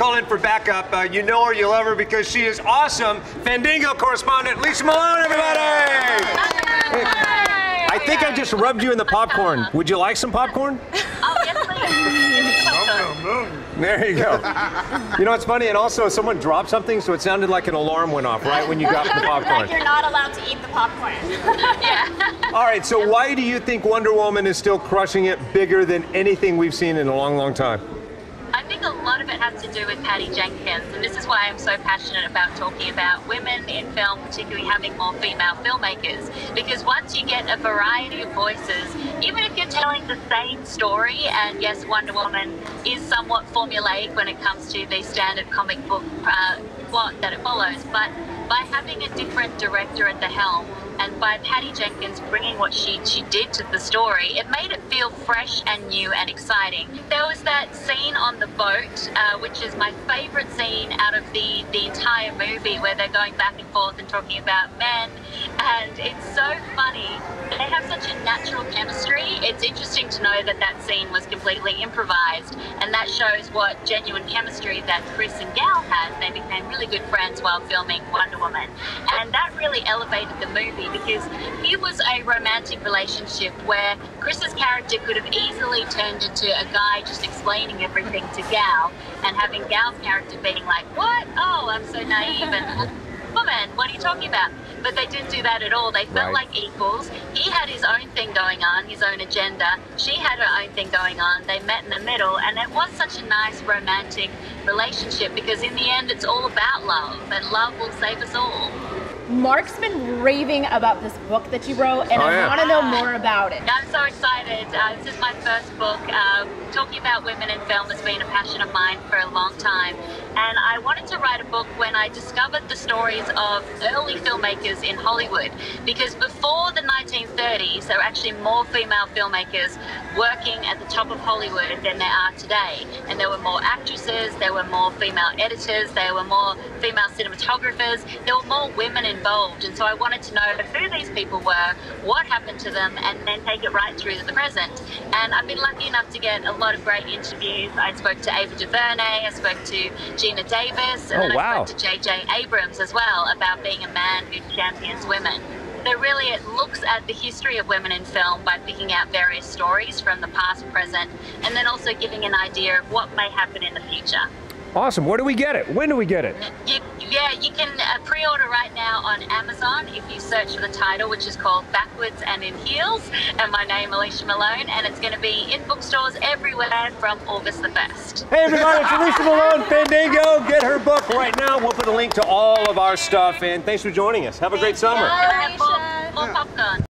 call in for backup. You know her, you love her because she is awesome. Fandango correspondent Alicia Malone, everybody! Hi. I think I just rubbed you in the popcorn. Would you like some popcorn? Oh, yes, please. There you go. You know what's funny? And also, someone dropped something, so it sounded like an alarm went off right when you got the popcorn. Like you're not allowed to eat the popcorn. Yeah. All right, so why do you think Wonder Woman is still crushing it bigger than anything we've seen in a long, long time? I think a lot of it has to do with Patty Jenkins, and this is why I'm so passionate about talking about women in film, particularly having more female filmmakers. Because once you get a variety of voices, even if you're telling the same story, and yes, Wonder Woman is somewhat formulaic when it comes to the standard comic book plot that it follows, but by having a different director at the helm, and by Patty Jenkins bringing what she did to the story, it made it feel fresh and new and exciting. There was that scene on the boat, which is my favorite scene out of the entire movie, where they're going back and forth and talking about men, and it's so funny. They have such a natural chemistry. It's interesting to know that that scene was completely improvised, and that shows what genuine chemistry that Chris and Gal had. They became really good friends while filming Wonder Woman, and that really elevated the movie, because it was a romantic relationship where Chris's character could have easily turned into a guy just explaining everything to Gal, and having Gal's character being like, what? Oh, I'm so naive, and woman, what are you talking about? But they didn't do that at all. They felt like equals. He had his own thing going on, his own agenda. She had her own thing going on. They met in the middle, and it was such a nice romantic relationship, because in the end, it's all about love, and love will save us all. Mark's been raving about this book that you wrote, and I want to know more about it. I'm so excited. This is my first book. Talking about women in film has been a passion of mine for a long time. And I wanted to write a book when I discovered the stories of early filmmakers in Hollywood. Because before the 1930s, there were actually more female filmmakers working at the top of Hollywood than there are today. And there were more actresses, there were more female editors, there were more female cinematographers, there were more women involved. And so I wanted to know who these people were, what happened to them, and then take it right through to the present. And I've been lucky enough to get a lot of great interviews. I spoke to Ava DuVernay, I spoke to Gina Davis, and then I spoke to J.J. Abrams as well about being a man who champions women. So really it looks at the history of women in film by picking out various stories from the past, present, and then also giving an idea of what may happen in the future. Awesome. Where do we get it? When do we get it? You can pre-order right now on Amazon if you search for the title, which is called Backwards and in Heels, and my name, Alicia Malone, and it's going to be in bookstores everywhere from August the 1st. Hey everybody, it's Alicia Malone, Fandango. Get her book right now. We'll put a link to all of our stuff, and thanks for joining us. Have a great summer. Can I have more popcorn?